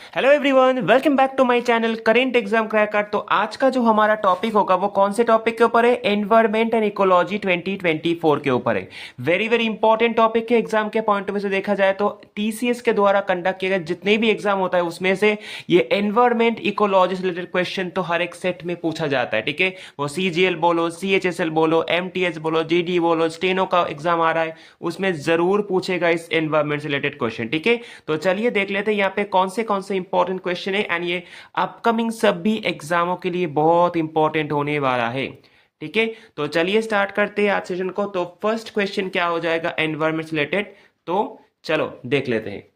Hello everyone, welcome back to my channel current exam cracker. तो आज का जो हमारा टॉपिक होगा वो कौन से टॉपिक के ऊपर है? एनवायरमेंट एंड इकोलॉजी 2024 के ऊपर है। वेरी वेरी इंपॉर्टेंट टॉपिक है एग्जाम के पॉइंट ऑफ व्यू से देखा जाए तो। टीसीएस के द्वारा कंडक्ट किए गए जितने भी एग्जाम होता है उसमें से ये एनवायरमेंट इकोलॉजी से रिलेटेड क्वेश्चन तो हर एक सेट में पूछा जाता है। ठीक है, वो सीजीएल बोलो, सीएचएसएल बोलो, एमटीएस बोलो, जीडी बोलो, स्टेनो का एग्जाम आ रहा है उसमें जरूर पूछेगा इस एनवायरमेंट से रिलेटेड क्वेश्चन। ठीक है, तो चलिए देख लेते हैं यहाँ पे कौन से इंपॉर्टेंट क्वेश्चन है एंड ये अपकमिंग सभी एग्जामों के लिए बहुत इंपॉर्टेंट होने वाला है। ठीक है, तो चलिए स्टार्ट करते हैं आज सेशन को। तो फर्स्ट क्वेश्चन क्या हो जाएगा एनवायरमेंट से रिलेटेड, तो चलो देख लेते हैं।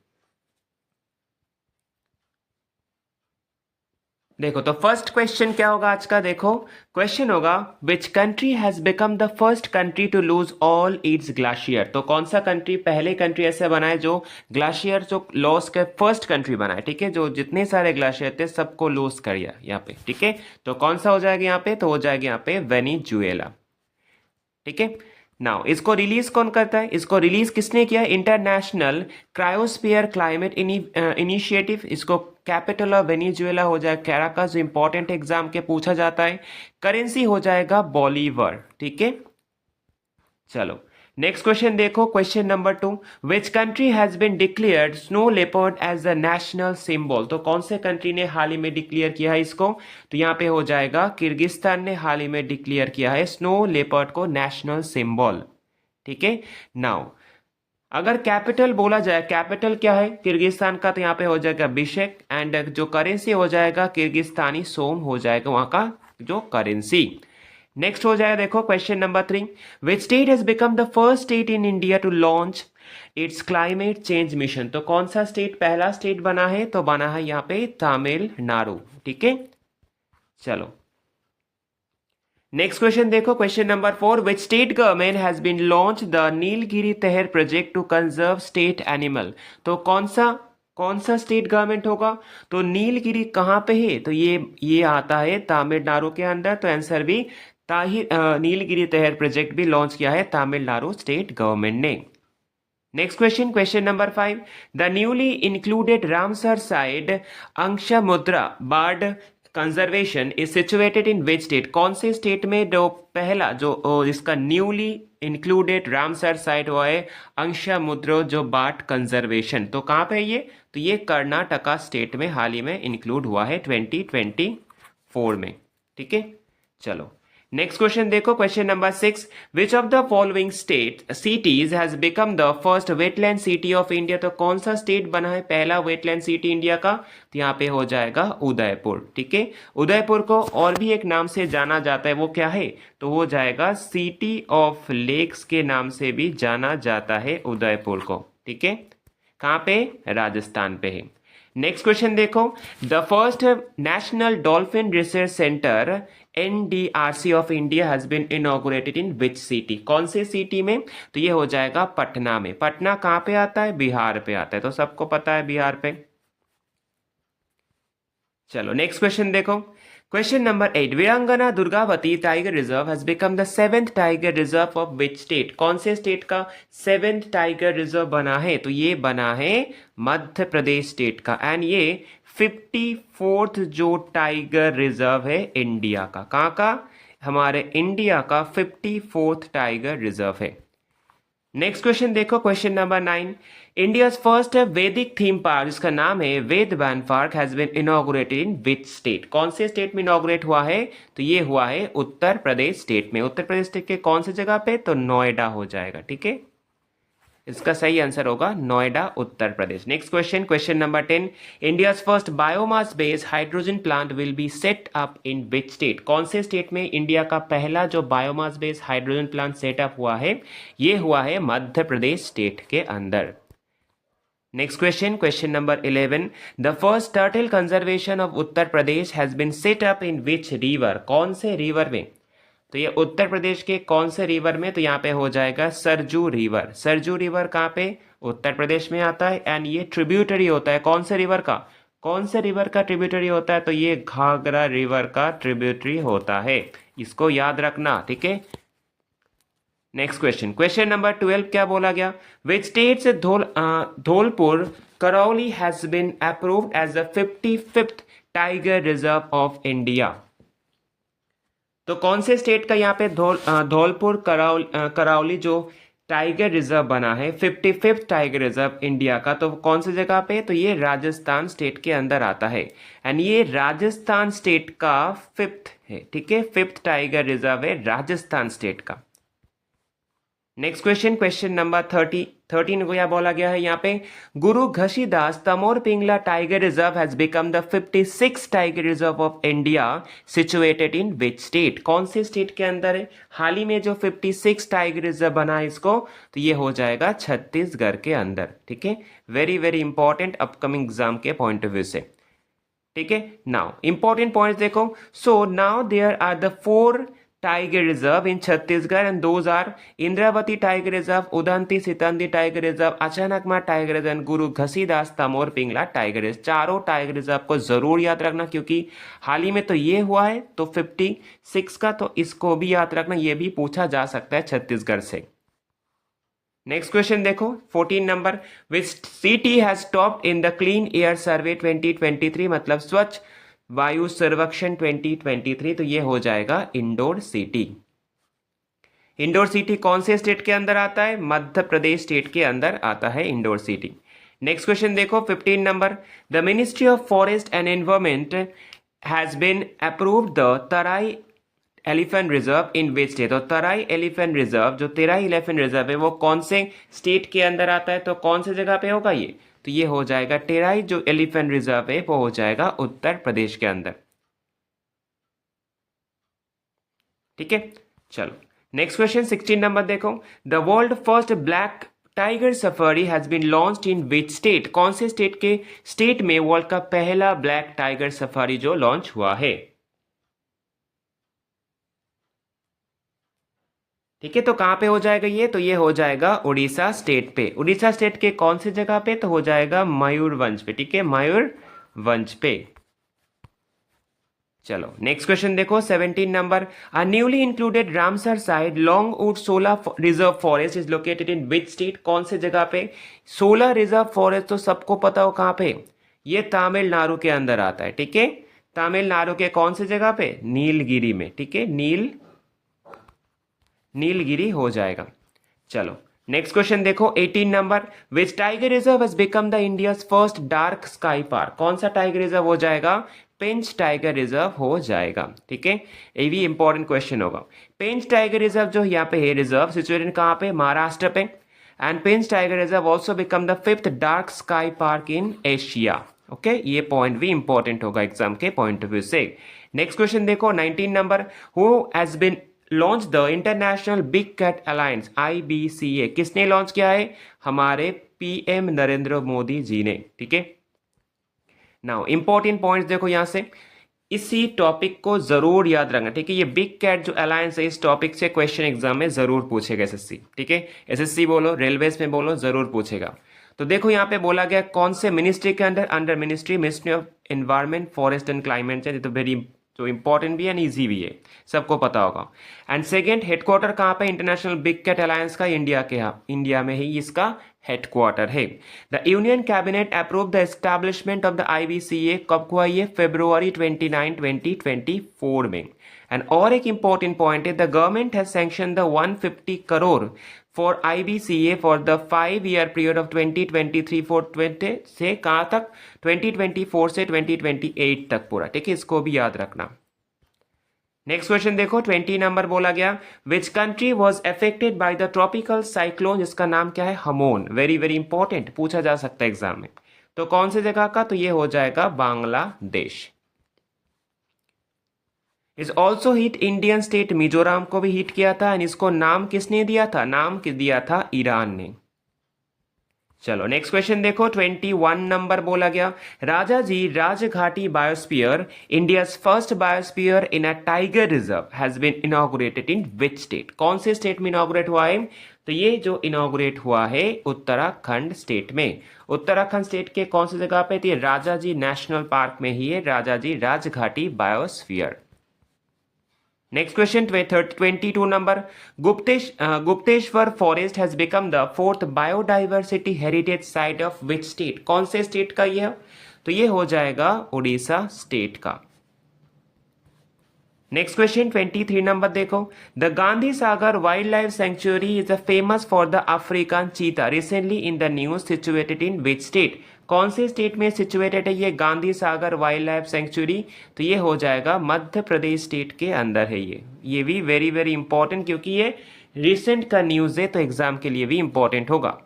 देखो तो फर्स्ट क्वेश्चन क्या होगा आज का। देखो क्वेश्चन होगा which country has become the first country to lose all its glacier. तो कौन सा कंट्री पहले कंट्री ऐसे बना है जो ग्लेशियर जो लॉस के फर्स्ट कंट्री बना है। ठीक है, जो जितने सारे ग्लेशियर थे सबको लूज कर दिया यहाँ पे। ठीक है, तो कौन सा हो जाएगा यहाँ पे? तो हो जाएगा यहाँ पे वेनेजुएला। ठीक है, नाउ इसको रिलीज कौन करता है? इसको रिलीज किसने किया? International cryosphere climate initiative. इसको कैपिटल ऑफ वेनेजुएला हो जाएगा कैराकस, जो इंपॉर्टेंट एग्जाम के पूछा जाता है। करेंसी हो जाएगा बॉलीवर। ठीक है, चलो नेक्स्ट क्वेश्चन देखो, question number 2। Which country has been declared snow leopard as the national symbol. तो कौन से कंट्री ने हाल ही में डिक्लेयर किया है इसको? तो यहाँ पे हो जाएगा किर्गिस्तान ने हाल ही में डिक्लेयर किया है स्नो लेपर्ड को नेशनल सिंबल। ठीक है, नाउ अगर कैपिटल बोला जाए, कैपिटल क्या है किर्गिस्तान का? तो यहाँ पे हो जाएगा बिशेक एंड जो करेंसी हो जाएगा किर्गिस्तानी सोम हो जाएगा वहां का जो करेंसी। नेक्स्ट हो जाएगा देखो question number 3। Which state has become the first state in India to launch its climate change mission. तो कौन सा स्टेट पहला स्टेट बना है? तो बना है यहाँ पे तमिलनाडु। ठीक है, चलो नेक्स्ट क्वेश्चन देखो, question number 4। Which state government has been launch the Nilgiri tahr project to conserve state animal. तो कौन सा स्टेट गवर्नमेंट होगा? तो नीलगिरी कहाँ पे है? तो ये आता है तमिलनाडु के अंदर। तो आंसर भी नीलगिरी तहर प्रोजेक्ट भी लॉन्च किया है तमिलनाडु स्टेट गवर्नमेंट ने। Next question, question number 5। The newly included Ramsar site अंशमुद्रा bird conservation is situated in which state. कौन से स्टेट में जो पहला जो इसका न्यूली इंक्लूडेड रामसर साइट हुआ है अंशमुद्रा जो बर्ड कंजर्वेशन, तो कहाँ पे है ये? तो ये कर्नाटका स्टेट में हाल ही में इंक्लूड हुआ है 2024 में। ठीक है, चलो नेक्स्ट क्वेश्चन देखो, question number 6। Which of the following state cities has become the first wetland city of India. तो कौन सा स्टेट बना है पहला वेटलैंड सिटी इंडिया का? तो यहाँ पे हो जाएगा उदयपुर। ठीक है, उदयपुर को और भी एक नाम से जाना जाता है, वो क्या है? तो हो जाएगा सिटी ऑफ लेक्स के नाम से भी जाना जाता है उदयपुर को। ठीक है, कहाँ पे? राजस्थान पे है। नेक्स्ट क्वेश्चन देखो, the first national dolphin research centre NDRC of India has been inaugurated in which city. कौन से सिटी में? तो ये हो जाएगा पटना में। पटना कहाँ पे आता है? बिहार पे आता है, तो सबको पता है बिहार पे। चलो नेक्स्ट क्वेश्चन देखो, क्वेश्चन नंबर 8। वीरांगना Durgavati tiger reserve has become the 7th tiger reserve of which state. कौन से स्टेट का 7th टाइगर रिजर्व बना है? तो ये बना है मध्य प्रदेश स्टेट का एंड ये 54th जो टाइगर रिजर्व है इंडिया का। कहाँ का? हमारे इंडिया का 54th टाइगर रिजर्व है। नेक्स्ट क्वेश्चन देखो, question number 9। India first Vedic theme park जिसका नाम है Ved Van park has been inaugurated in which state. कौन से स्टेट में इनॉग्रेट हुआ है? तो ये हुआ है उत्तर प्रदेश स्टेट में। उत्तर प्रदेश स्टेट के कौन सी जगह पे? तो नोएडा हो जाएगा। ठीक है, इसका सही आंसर होगा Noida Uttar Pradesh. Next question, question number 10। India first biomass based hydrogen plant will be set up in which state. कौन से स्टेट में इंडिया का पहला जो biomass based hydrogen plant setup हुआ है? ये हुआ है मध्य प्रदेश स्टेट के अंदर। Next question, question number 11। The first turtle conservation of Uttar Pradesh has been set up in which river. कौन से रिवर में? तो ये उत्तर प्रदेश के कौन से रिवर में? तो यहाँ पे हो जाएगा सरजू रिवर। सरजू रिवर कहाँ पे? उत्तर प्रदेश में आता है एंड ये ट्रिब्यूटरी होता है कौन से रिवर का? कौन से रिवर का ट्रिब्यूटरी होता है? तो ये घाघरा रिवर का ट्रिब्यूटरी होता है, इसको याद रखना। ठीक है, नेक्स्ट क्वेश्चन, क्वेश्चन नंबर 12 क्या बोला गया? Which states Dholpur Karauli has been approved as the 55th tiger reserve of India. तो कौन से स्टेट का यहाँ पे धौलपुर करौली जो टाइगर रिजर्व बना है, 55th टाइगर रिजर्व इंडिया का, तो कौन सी जगह पे? तो ये राजस्थान स्टेट के अंदर आता है एंड ये राजस्थान स्टेट का 5th है, ठीक है, 5th टाइगर रिजर्व है राजस्थान स्टेट का। नेक्स्ट क्वेश्चन, क्वेश्चन नंबर 13 को यह बोला गया है यहाँ पे, Guru Ghasidas Tamor Pingla tiger reserve has become the 56th tiger reserve of India situated in which state? कौन से स्टेट के अंदर है हाल ही में जो 56 टाइगर रिजर्व बना है इसको? तो ये हो जाएगा छत्तीसगढ़ के अंदर, ठीक है। Very very important upcoming exam के पॉइंट ऑफ व्यू से, ठीक है। नाउ इंपॉर्टेंट पॉइंट देखो, so now there are the 4 tiger reserve in Chhattisgarh and those are Indravati tiger reserve, Udanti Sitanadi tiger reserve, Achanakmar tiger reserve, Guru Ghasidas Tamor Pingla tiger reserve. चारों टाइगर रिजर्व को जरूर याद रखना क्योंकि हाल ही में तो ये हुआ है तो 56 का, तो इसको भी याद रखना, ये भी पूछा जा सकता है छत्तीसगढ़ से। नेक्स्ट क्वेश्चन देखो 14 number, which city has topped in the clean air survey 2023, मतलब स्वच्छ वायु सर्वेक्षण 2023, तो ये हो जाएगा इंदौर सिटी। इंदौर सिटी कौन से स्टेट के अंदर आता है? मध्य प्रदेश स्टेट के अंदर आता है इंदौर सिटी। नेक्स्ट क्वेश्चन देखो 15 number, the ministry of forest and environment has been approved the Terai elephant reserve in which state? तो तराई एलिफेंट रिजर्व, जो तराई एलिफेंट रिजर्व है वो कौन से स्टेट के अंदर आता है? तो कौन से जगह पे होगा ये? तो ये हो जाएगा टेराई जो एलिफेंट रिजर्व है वो हो जाएगा उत्तर प्रदेश के अंदर, ठीक है। चलो नेक्स्ट क्वेश्चन 16 नंबर देखो, the world first black tiger safari has been launched in which state? कौन से स्टेट में वर्ल्ड का पहला ब्लैक टाइगर सफारी जो लॉन्च हुआ है? ठीक है, तो कहां पे हो जाएगा ये? तो ये हो जाएगा उड़ीसा स्टेट पे। उड़ीसा स्टेट के कौन सी जगह पे? तो हो जाएगा मयूरभंज पे, ठीक है, मयूरभंज पे। चलो नेक्स्ट क्वेश्चन देखो 17 number, a newly included Ramsar side Longwood solar reserve forest is located in which state? कौन से जगह पे? सोलर रिजर्व फॉरेस्ट तो सबको पता हो कहां पे, ये तमिलनाडु के अंदर आता है, ठीक है। तमिलनाडु के कौन से जगह पे? नीलगिरी में, ठीक है, नीलगिरी हो जाएगा। चलो नेक्स्ट क्वेश्चन देखो 18 number, which tiger reserve has become the India's first dark sky park? कौन सा टाइगर रिजर्व हो जाएगा? पेंच टाइगर रिजर्व हो जाएगा, ठीक है। ये भी इंपॉर्टेंट क्वेश्चन होगा। पेंच टाइगर रिजर्व जो यहाँ पे है रिजर्व सिचुएटेड कहाँ पे? महाराष्ट्र पे। And Pench tiger reserve also become the 5th dark sky park in Asia, okay. ये पॉइंट भी इंपॉर्टेंट होगा एग्जाम के पॉइंट ऑफ व्यू से। नेक्स्ट क्वेश्चन देखो 19 number, who has been launch the international big cat alliance IBCA? किसने launch किया है? हमारे PM नरेंद्र मोदी जी ने, ठीक है। नाउ इंपॉर्टेंट पॉइंट्स देखो यहां से, इसी टॉपिक को जरूर याद रखना, ठीक है। ये बिग कैट जो अलायंस है, इस टॉपिक से क्वेश्चन एग्जाम में जरूर पूछेगा SSC, ठीक है। SSC बोलो, रेलवेज में बोलो, जरूर पूछेगा। तो देखो यहाँ पे बोला गया कौन से मिनिस्ट्री के under ministry of environment forest and climate change, तो वेरी तो इंपॉर्टेंट भी है, इजी भी है, सबको पता होगा। एंड सेकेंड, हेडक्वार्टर कहाँ पे? इंटरनेशनल बिग कैट अलायंस का इंडिया में ही इसका हेडक्वार्टर है। The union cabinet approve the establishment of the IBCA, कब हुआ ये? फरवरी 29, 2024 में। एंड और एक इंपॉर्टेंट पॉइंट है, the government has sanction the 150 crore for IBCA for the 5-year period of 2023 से कहाँ तक? 2024 से 2028 तक पूरा, ठीक है, इसको भी याद रखना। नेक्स्ट क्वेश्चन देखो 20 नंबर बोला गया, which country was affected by the tropical cyclone, जिसका नाम क्या है? हमोन। वेरी वेरी इंपॉर्टेंट, पूछा जा सकता है एग्जाम में। तो कौन से जगह का? तो ये हो जाएगा Bangladesh. Is also hit Indian state Mizoram को भी हिट किया था, एंड इसको नाम किसने दिया था? नाम किस दिया था? ईरान ने। चलो नेक्स्ट क्वेश्चन देखो 21 नंबर बोला गया, Rajaji Rajghati biosphere, India's first biosphere in a tiger reserve has been inaugurated in which state? कौन से स्टेट में इनॉग्रेट हुआ है? तो ये जो इनॉग्रेट हुआ है उत्तराखंड स्टेट में। उत्तराखंड स्टेट के कौन सी जगह पे? थी राजाजी नेशनल पार्क में ही है Rajaji Rajghati biosphere. Next question 22 number, Gupteswar forest has become the fourth biodiversity heritage site of which state? कौन से स्टेट का ये है? तो ये हो जाएगा उड़ीसा स्टेट का। नेक्स्ट क्वेश्चन 23 नंबर देखो, the Gandhi Sagar wildlife sanctuary is a famous for the African cheetah recently in the news situated in which state? कौन से स्टेट में सिचुएटेड है ये Gandhi Sagar wildlife sanctuary? तो ये हो जाएगा मध्य प्रदेश स्टेट के अंदर है ये भी वेरी वेरी इंपॉर्टेंट, क्योंकि ये रिसेंट का न्यूज है तो एग्जाम के लिए भी इंपॉर्टेंट होगा।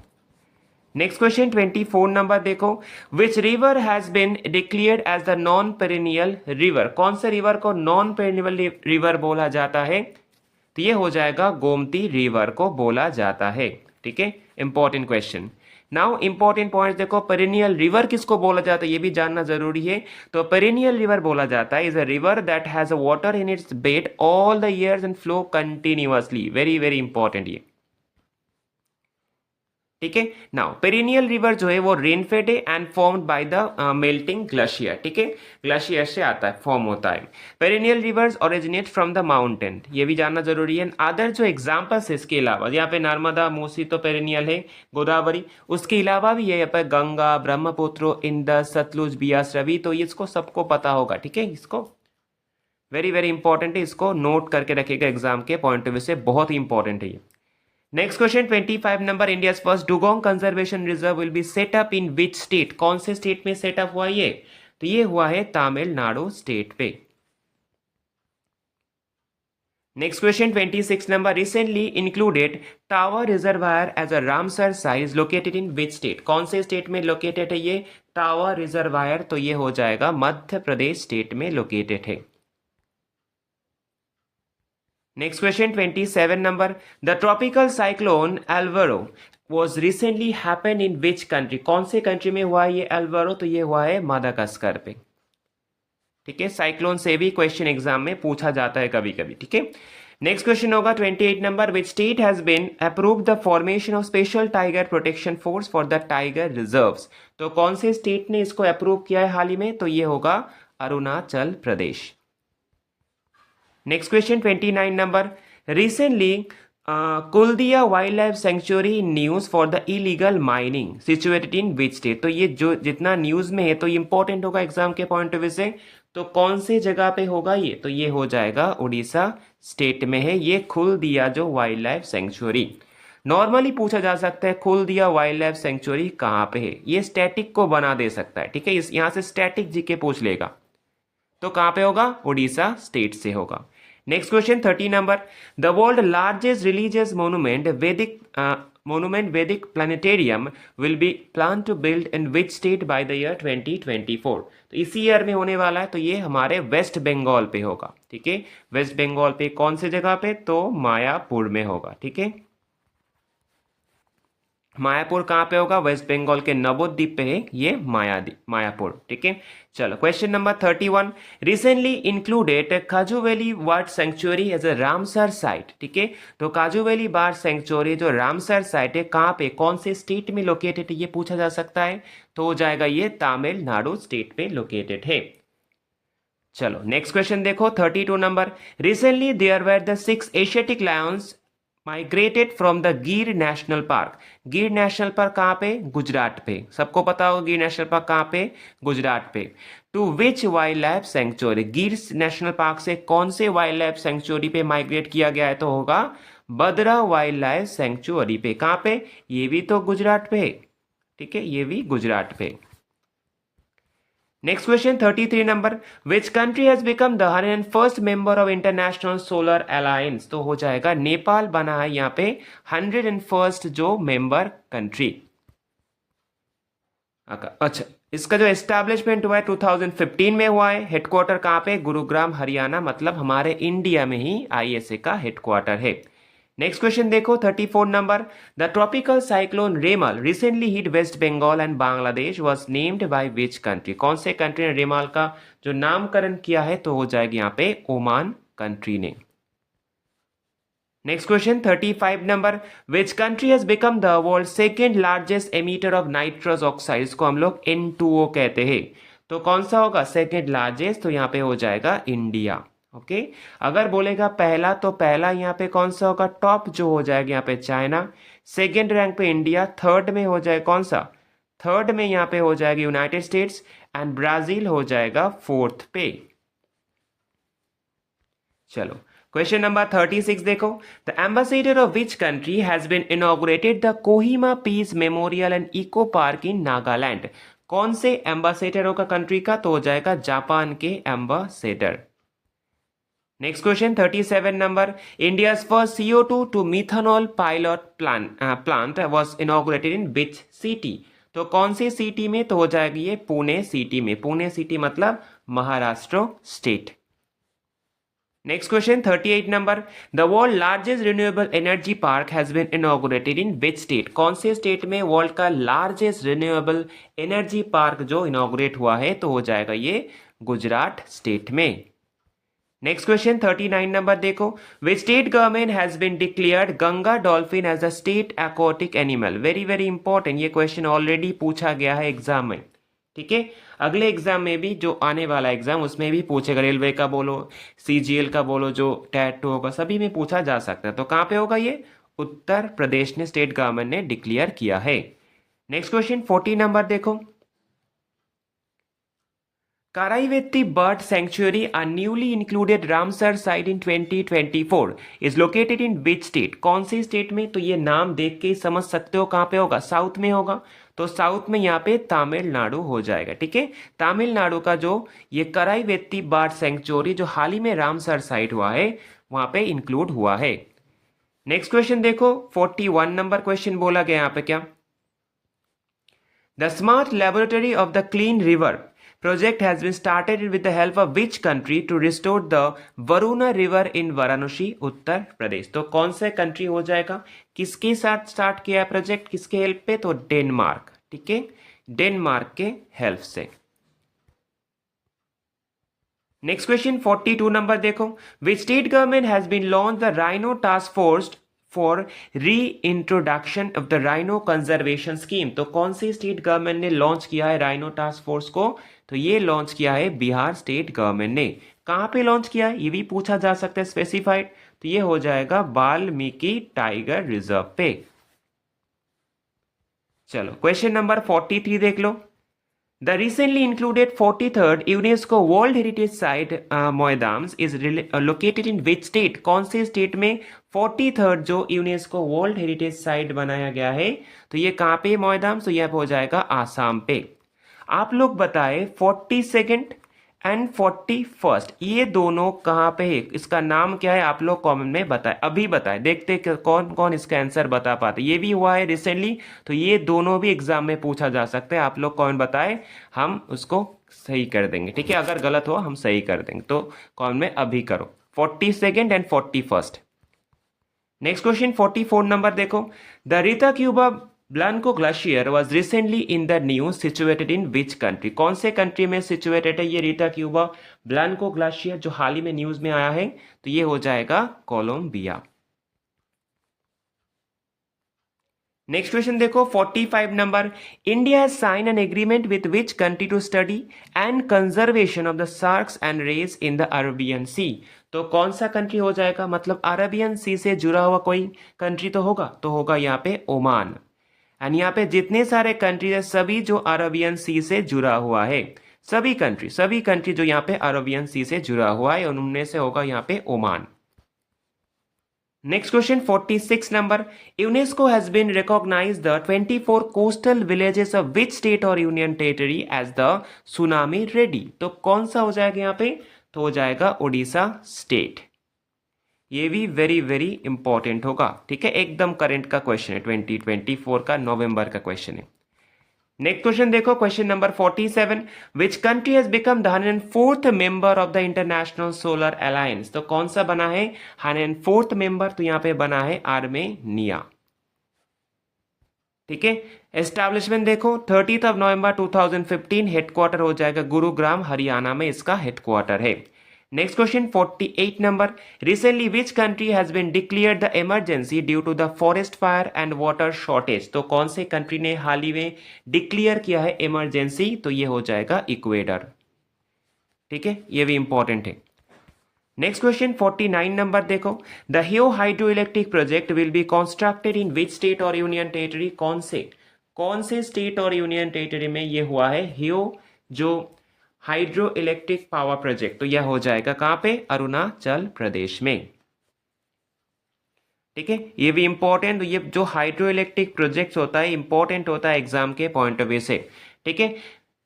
नेक्स्ट क्वेश्चन 24 नंबर देखो, which river has been declared as the non perennial river? कौन से रिवर को नॉन पेरिनियल रिवर बोला जाता है? तो ये हो जाएगा गोमती रिवर को बोला जाता है। ठीक है, important question. Now important point देखो, पेरिनियल रिवर किसको बोला जाता है ये भी जानना जरूरी है। तो पेरिनियल रिवर बोला जाता है is a river that has a water in its bed all the years and flow continuously. Very very important ये। ठीक है, नाउ पेरिनियल रिवर जो है वो रेनफेड है and formed by the melting glacier. ठीक है, ग्लेशियर से आता है, फॉर्म होता है। Perennial rivers originate from the mountain, ये भी जानना जरूरी है। अदर जो एग्जांपल्स है इसके अलावा, यहाँ पे नर्मदा मूसी तो पेरिनियल है, गोदावरी, उसके अलावा भी है यहाँ पे गंगा, ब्रह्मपुत्र, इंदस, सतलुज, बियास, रवि, तो इसको सबको पता होगा। ठीक है, इसको वेरी वेरी इंपॉर्टेंट है, इसको नोट करके रखेगा एग्जाम के पॉइंट ऑफ व्यू से, बहुत ही इंपॉर्टेंट है ये। Next question 25 number, India's first dugong conservation reserve will be set up in which state? कौन से स्टेट में सेटअप हुआ ये? तो ये हुआ है तमिलनाडु स्टेट पे। Next question 26 number, recently included tower reservoir as a Ramsar site located in which state? कौन से स्टेट में लोकेटेड है ये टावर रिजर्वायर? तो ये हो जाएगा मध्य प्रदेश स्टेट में लोकेटेड है। Next question 27 number, the tropical cyclone Alvaro was recently happen in which country? कौन से कंट्री में हुआ है ये एल्वारो? तो ये हुआ है मादागास्कर पे। ठीक है, साइक्लोन से भी क्वेश्चन एग्जाम में पूछा जाता है कभी कभी। ठीक है, नेक्स्ट क्वेश्चन होगा 28 number, which state has been approved the formation of special tiger protection force for the tiger reserves? तो कौन से स्टेट ने इसको अप्रूव किया है हाल ही में? तो ये होगा Arunachal Pradesh. Next question 29 number, recently Kuldiha wildlife sanctuary news for the illegal mining situated in which state? तो ये जो जितना न्यूज में है तो ये इंपॉर्टेंट होगा एग्जाम के पॉइंट ऑफ व्यू से। तो कौन से जगह पे होगा ये? तो ये हो जाएगा उड़ीसा स्टेट में है ये खुलदिया जो वाइल्ड लाइफ सेंचुरी। नॉर्मली पूछा जा सकता है खुलदिया वाइल्ड लाइफ सेंचुरी कहाँ पे है, ये स्टैटिक को बना दे सकता है। ठीक है, इस यहां से स्टैटिक जीके पूछ लेगा, तो कहां पे होगा? उड़ीसा स्टेट से होगा। Next question 30 number, the world largest religious monument Vedic planetarium will be plan to build in which state by the year 2024? तो इसी ईयर में होने वाला है, तो ये हमारे वेस्ट बंगाल पे होगा। ठीक है, वेस्ट बंगाल पे कौन से जगह पे? तो मायापुर में होगा। ठीक है, मायापुर कहाँ पे होगा? वेस्ट बंगाल के नवोद्वीप पे है ये मायापुर। ठीक है, चलो question number 31, recently included Kaju valley bird sanctuary as a Ramsar site. ठीक है, तो काजू वैली बर्ड सेंचुरी जो रामसर साइट है कहाँ पे, कौन से स्टेट में लोकेटेड है ये पूछा जा सकता है। तो हो जाएगा ये तमिलनाडु स्टेट पे लोकेटेड है। चलो नेक्स्ट क्वेश्चन देखो 32 number, recently there were the 6 Asiatic lions migrated from the Gir national park. Gir national park कहाँ पे? गुजरात पे। सबको पता होगा गिर नेशनल पार्क कहाँ पे? गुजरात पे। To which wildlife sanctuary? Gir national park से कौन से वाइल्ड लाइफ सेंचुरी पे माइग्रेट किया गया है? तो होगा बदरा वाइल्ड लाइफ सेंचुरी पे। कहाँ पे? ये भी तो गुजरात पे। ठीक है, ये भी गुजरात पे। Next question 33 number, which country has become the 101st member of international solar alliance? तो हो जाएगा नेपाल बना है यहाँ पे 101st जो मेंबर कंट्री। अच्छा, इसका जो एस्टैब्लिशमेंट हुआ है 2015 में हुआ है। हेडक्वार्टर कहाँ पे? गुरुग्राम हरियाणा, मतलब हमारे इंडिया में ही आईएसए का हेडक्वार्टर है। नेक्स्ट क्वेश्चन देखो 34 number, the tropical cyclone Remal recently hit West Bengal and Bangladesh was named by which country? कौन से कंट्री ने रेमल का जो नामकरण किया है? तो हो जाएगा यहाँ पे ओमान कंट्री ने। Next question 35 number, which country has become the world second largest emitter of nitrous oxide? इसको हम लोग N2O कहते हैं। तो कौन सा होगा सेकेंड लार्जेस्ट? तो यहाँ पे हो जाएगा इंडिया। ओके। अगर बोलेगा पहला तो पहला यहाँ पे कौन सा होगा, टॉप जो हो जाएगा यहाँ पे चाइना, सेकेंड रैंक पे इंडिया, थर्ड में हो जाए कौन सा, थर्ड में यहाँ पे हो जाएगा यूनाइटेड स्टेट्स, एंड ब्राजील हो जाएगा फोर्थ पे। चलो क्वेश्चन नंबर 36 देखो, the ambassador of which country has been inaugurated the Kohima peace memorial and eco park in Nagaland. कौन से एम्बेसडर होगा कंट्री का, तो हो जाएगा जापान के ambassador. Next question 37 number, India's first CO2 to methanol pilot plant was inaugurated in which city. तो कौन सी सिटी में, तो हो जाएगी ये पुणे सिटी में। पुणे सिटी मतलब Maharashtra state. Next question 38 number, the world largest renewable energy park has been inaugurated in which state. कौन से स्टेट में वर्ल्ड का लार्जेस्ट रिन्यूएबल एनर्जी पार्क जो इनॉग्रेट हुआ है, तो हो जाएगा ये गुजरात स्टेट में। नेक्स्ट क्वेश्चन 39 नंबर देखो, which state government has been declared Ganga dolphin as a state aquatic animal. Very very important, ये क्वेश्चन ऑलरेडी पूछा गया है एग्जाम में, ठीक है। अगले एग्जाम में भी जो आने वाला एग्जाम उसमें भी पूछेगा, रेलवे का बोलो, CGL का बोलो, जो टैट 2 होगा सभी में पूछा जा सकता है। तो कहां पे होगा ये, उत्तर प्रदेश ने, स्टेट गवर्नमेंट ने डिक्लेयर किया है। नेक्स्ट क्वेश्चन 40 नंबर देखो, Karaivatti Bird Sanctuary, a newly included Ramsar site in 2024, is located in which state। कौन सी स्टेट में, तो ये नाम देख के ही समझ सकते हो कहां पे होगा, साउथ में होगा। तो साउथ में यहाँ पे तमिलनाडु हो जाएगा, ठीक है। तमिलनाडु का जो ये कराईवेत्ती बर्ड सेंचुरी जो हाल ही में रामसर साइट हुआ है वहां पे इंक्लूड हुआ है। नेक्स्ट क्वेश्चन देखो 41 नंबर क्वेश्चन बोला गया यहाँ पे क्या, the smart laboratory of the clean river project has been started with the help of which country to restore the Varuna river in Varanasi, Uttar Pradesh. तो कौन से कंट्री हो जाएगा, किसके साथ स्टार्ट किया प्रोजेक्ट, किसके हेल्प पे, तो डेनमार्क, ठीक है, डेनमार्क के हेल्प से। नेक्स्ट क्वेश्चन 42 नंबर देखो, which state government has been launch the rhino task force for reintroduction of the rhino conservation scheme. तो कौन सी स्टेट गवर्नमेंट ने लॉन्च किया है राइनो टास्क फोर्स को, तो ये लॉन्च किया है बिहार स्टेट गवर्नमेंट ने। कहां पे लॉन्च किया है ये भी पूछा जा सकता है स्पेसिफाइड, तो ये हो जाएगा वाल्मीकि टाइगर रिजर्व पे। चलो क्वेश्चन नंबर 43 देख लो, the recently included 43rd UNESCO world heritage site Moidams is located in which state. कौन से स्टेट में 43rd जो यूनेस्को वर्ल्ड हेरिटेज साइट बनाया गया है, तो ये कहां पे मोयदाम्स, तो यह हो जाएगा आसाम पे। आप लोग बताए 42nd एंड 41st ये दोनों कहां पे है, इसका नाम क्या है, आप लोग कमेंट में बताए, अभी बताए, देखते कौन कौन इसका आंसर बता पाते। ये भी हुआ है रिसेंटली, तो ये दोनों भी एग्जाम में पूछा जा सकता है। आप लोग कमेंट बताए, हम उसको सही कर देंगे, ठीक है। अगर गलत हो हम सही कर देंगे, तो कमेंट में अभी करो 42nd and 41st। Next question 44 number देखो, the Ritacuba Blanco glacier was recently in the news situated in which country. कौन से कंट्री में सिचुएटेड है ये रीता क्यूबा ब्लांको ग्लेशियर जो हाल ही में न्यूज में आया है, तो ये हो जाएगा कोलंबिया। नेक्स्ट क्वेश्चन देखो 45 number, India has sign an agreement with which country to study and conservation of the sharks and rays in the Arabian sea. तो कौन सा कंट्री हो जाएगा, मतलब अरेबियन सी से जुड़ा हुआ कोई कंट्री तो होगा, तो होगा यहाँ पे ओमान। एंड यहाँ पे जितने सारे कंट्री है सभी जो अरेबियन सी से जुड़ा हुआ है, सभी कंट्री जो यहाँ पे अरेबियन सी से जुड़ा हुआ है उनमें से होगा यहाँ पे Oman. Next question 46 number, UNESCO has been recognize the 24 coastal villages of which state और union territory as the tsunami ready. तो कौन सा हो जाएगा यहाँ पे, तो हो जाएगा उड़ीसा स्टेट। ये भी वेरी वेरी इंपॉर्टेंट होगा, ठीक है, एकदम करंट का क्वेश्चन है, 2024 का नवंबर का क्वेश्चन है। नेक्स्ट क्वेश्चन देखो question number 47, which country has become the 104th member of the international solar alliance. तो कौन सा बना है 104th मेंबर, तो यहाँ पे बना है आर्मेनिया, ठीक है। एस्टैब्लिशमेंट देखो 30 नवंबर 2015, हेडक्वार्टर हो जाएगा गुरुग्राम हरियाणा में इसका हेडक्वार्टर है। Next question 48 number, recently which country has been declared the emergency due to the forest fire and water shortage. तो कौन से कंट्री ने हाल ही में डिक्लेयर किया है इमरजेंसी, तो ये हो जाएगा इक्वेडर, ठीक है, ये भी इंपॉर्टेंट है। नेक्स्ट क्वेश्चन 49 नंबर देखो, द हियो hydro electric project will be constructed in which state और यूनियन टेरिटरी? कौन से स्टेट और यूनियन टेरिटरी में ये हुआ है हियो जो हाइड्रो इलेक्ट्रिक पावर प्रोजेक्ट? तो यह हो जाएगा कहां पे? अरुणाचल प्रदेश में। ठीक है, ये भी इंपॉर्टेंट, ये जो हाइड्रो इलेक्ट्रिक प्रोजेक्ट होता है इंपॉर्टेंट होता है एग्जाम के पॉइंट ऑफ व्यू से। ठीक है,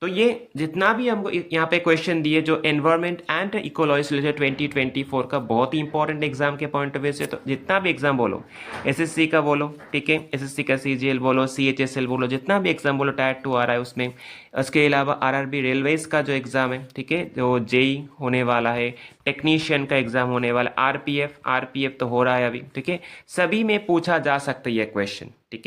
तो ये जितना भी हमको यहाँ पे क्वेश्चन दिए जो एनवायरमेंट एंड इकोलॉजी से रिलेटेड 2024 का बहुत ही इंपॉर्टेंट एग्जाम के पॉइंट ऑफ व्यू से, तो जितना भी एग्जाम बोलो, एसएससी का बोलो, ठीक है, एसएससी का सीजीएल बोलो, सीएचएसएल बोलो, जितना भी एग्जाम बोलो, टायर 2 आ रहा है उसमें, उसके अलावा आरआरबी रेलवेज का जो एग्जाम है, ठीक है, जो जेई होने वाला है, टेक्नीशियन का एग्जाम होने वाला, आरपीएफ तो हो रहा है अभी, ठीक है, सभी में पूछा जा सकता है यह क्वेश्चन। ठीक है।